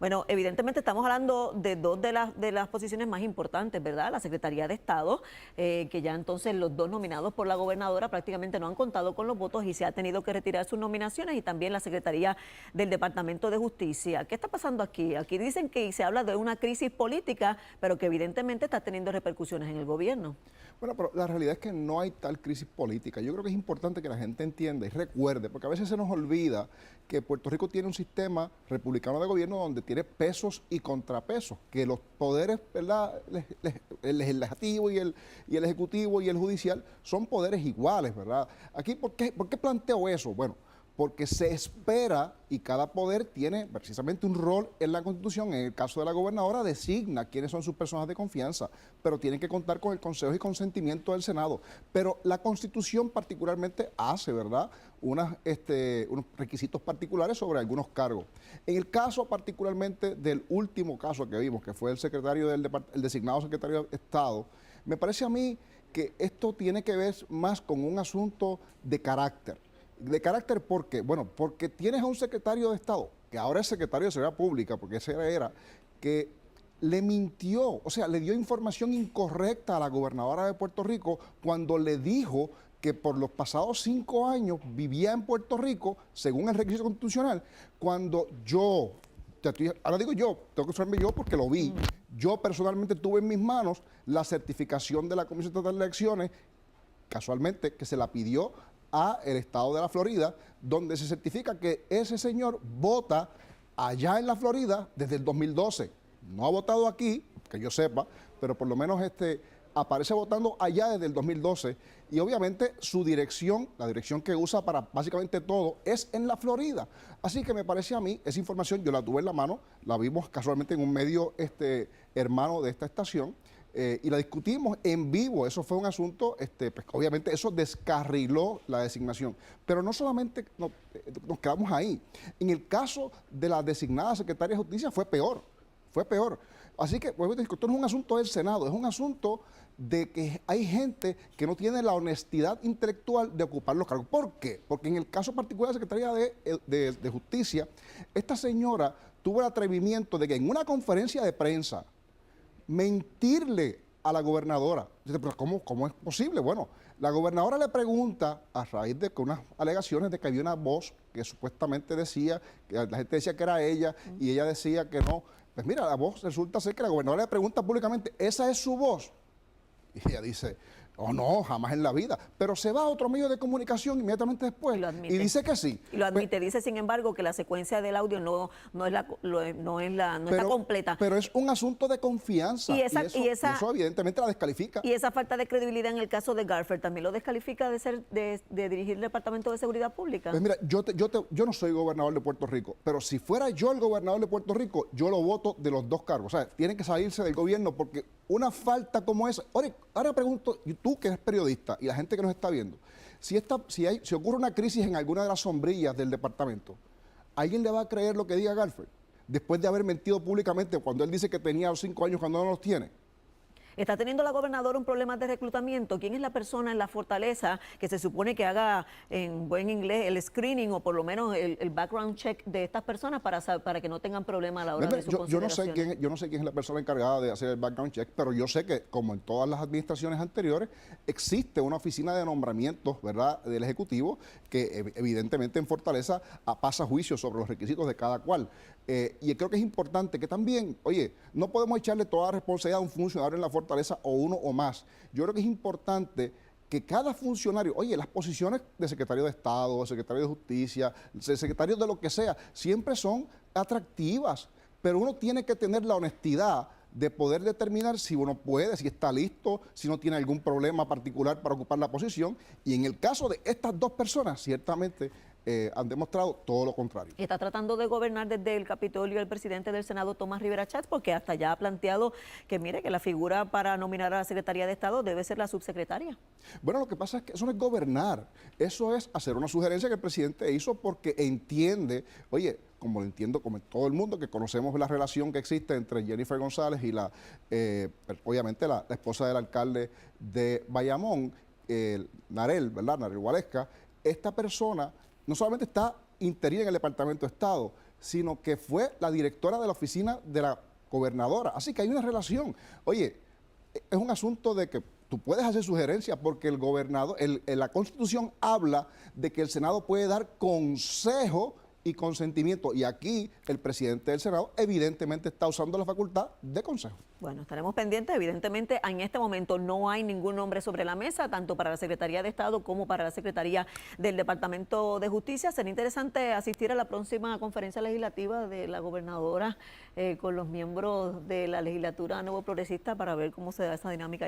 Bueno, evidentemente estamos hablando de dos de las posiciones más importantes, ¿verdad? La Secretaría de Estado, que ya entonces los dos nominados por la gobernadora prácticamente no han contado con los votos y se ha tenido que retirar sus nominaciones, y también la Secretaría del Departamento de Justicia. ¿Qué está pasando aquí? Aquí dicen que se habla de una crisis política, pero que evidentemente está teniendo repercusiones en el gobierno. Bueno, pero la realidad es que no hay tal crisis política. Yo creo que es importante que la gente entienda y recuerde, porque a veces se nos olvida que Puerto Rico tiene un sistema republicano de gobierno donde tiene pesos y contrapesos, que los poderes, ¿verdad? El legislativo y el ejecutivo y el judicial son poderes iguales, ¿verdad? Aquí, ¿por qué planteo eso? Bueno, porque se espera y cada poder tiene precisamente un rol en la Constitución. En el caso de la gobernadora, designa quiénes son sus personas de confianza, pero tienen que contar con el consejo y consentimiento del Senado. Pero la Constitución particularmente hace, ¿verdad?, unos requisitos particulares sobre algunos cargos. En el caso particularmente del último caso que vimos, que fue el designado secretario de Estado, me parece a mí que esto tiene que ver más con un asunto de carácter. ¿De carácter por qué? Bueno, porque tienes a un secretario de Estado, que ahora es secretario de Seguridad Pública, porque ese era, que le mintió, o sea, le dio información incorrecta a la gobernadora de Puerto Rico cuando le dijo que por los pasados 5 años vivía en Puerto Rico, según el requisito constitucional, cuando ahora digo yo, tengo que usarme yo porque lo vi. Yo personalmente tuve en mis manos la certificación de la Comisión Estatal de Elecciones, casualmente, que se la pidió a el estado de la Florida, donde se certifica que ese señor vota allá en la Florida desde el 2012. No ha votado aquí, que yo sepa, pero por lo menos aparece votando allá desde el 2012. Y obviamente su dirección, la dirección que usa para básicamente todo, es en la Florida. Así que me parece a mí, esa información yo la tuve en la mano, la vimos casualmente en un medio hermano de esta estación, y la discutimos en vivo. Eso fue un asunto, pues, obviamente eso descarriló la designación. Pero no solamente nos quedamos ahí. En el caso de la designada secretaria de Justicia fue peor, fue peor. Así que, pues, esto no es un asunto del Senado, es un asunto de que hay gente que no tiene la honestidad intelectual de ocupar los cargos. ¿Por qué? Porque en el caso particular de la Secretaría de Justicia, esta señora tuvo el atrevimiento de que en una conferencia de prensa mentirle a la gobernadora. Dice, pero ¿cómo es posible? Bueno, la gobernadora le pregunta, a raíz de unas alegaciones de que había una voz que supuestamente decía, que la gente decía que era ella, y ella decía que no. Pues mira, la voz resulta ser que la gobernadora le pregunta públicamente, ¿esa es su voz? Y ella dice, oh no, jamás en la vida. Pero se va a otro medio de comunicación inmediatamente después y dice que sí. Y lo admite, dice sin embargo que la secuencia del audio no está completa. Pero es un asunto de confianza y eso evidentemente la descalifica. Y esa falta de credibilidad en el caso de Garfield también lo descalifica de dirigir el Departamento de Seguridad Pública. Pues mira, yo no soy gobernador de Puerto Rico, pero si fuera yo el gobernador de Puerto Rico, yo lo voto de los dos cargos. O sea, tienen que salirse del gobierno porque una falta como esa. Ahora pregunto, tú que eres periodista y la gente que nos está viendo, si ocurre una crisis en alguna de las sombrillas del departamento, ¿alguien le va a creer lo que diga Garfield? Después de haber mentido públicamente cuando él dice que tenía 5 años cuando no los tiene. ¿Está teniendo la gobernadora un problema de reclutamiento? ¿Quién es la persona en la fortaleza que se supone que haga en buen inglés el screening o por lo menos el background check de estas personas para que no tengan problema a la hora de sus consideraciones? Yo no sé quién es la persona encargada de hacer el background check, pero yo sé que, como en todas las administraciones anteriores, existe una oficina de nombramientos, ¿verdad?, del Ejecutivo, que evidentemente en Fortaleza pasa juicio sobre los requisitos de cada cual. Y creo que es importante que también, oye, no podemos echarle toda la responsabilidad a un funcionario en la Fortaleza o uno o más. Yo creo que es importante que cada funcionario, oye, las posiciones de secretario de Estado, de secretario de Justicia, de secretario de lo que sea, siempre son atractivas, pero uno tiene que tener la honestidad de poder determinar si uno puede, si está listo, si no tiene algún problema particular para ocupar la posición. Y en el caso de estas dos personas, ciertamente han demostrado todo lo contrario. Está tratando de gobernar desde el Capitolio el presidente del Senado, Tomás Rivera Schatz, porque hasta ya ha planteado que mire que la figura para nominar a la Secretaría de Estado debe ser la subsecretaria. Bueno, lo que pasa es que eso no es gobernar, eso es hacer una sugerencia que el presidente hizo porque entiende, oye, como lo entiendo, como todo el mundo, que conocemos la relación que existe entre Jennifer González y obviamente la esposa del alcalde de Bayamón, Narel, ¿verdad? Narel Gualesca. Esta persona no solamente está interina en el Departamento de Estado, sino que fue la directora de la oficina de la gobernadora. Así que hay una relación. Oye, es un asunto de que tú puedes hacer sugerencias porque el gobernador, la Constitución habla de que el Senado puede dar consejo y consentimiento. Y aquí el presidente del Senado evidentemente está usando la facultad de consejo. Bueno, estaremos pendientes. Evidentemente, en este momento no hay ningún nombre sobre la mesa, tanto para la Secretaría de Estado como para la Secretaría del Departamento de Justicia. Será interesante asistir a la próxima conferencia legislativa de la gobernadora con los miembros de la legislatura Nuevo Progresista para ver cómo se da esa dinámica.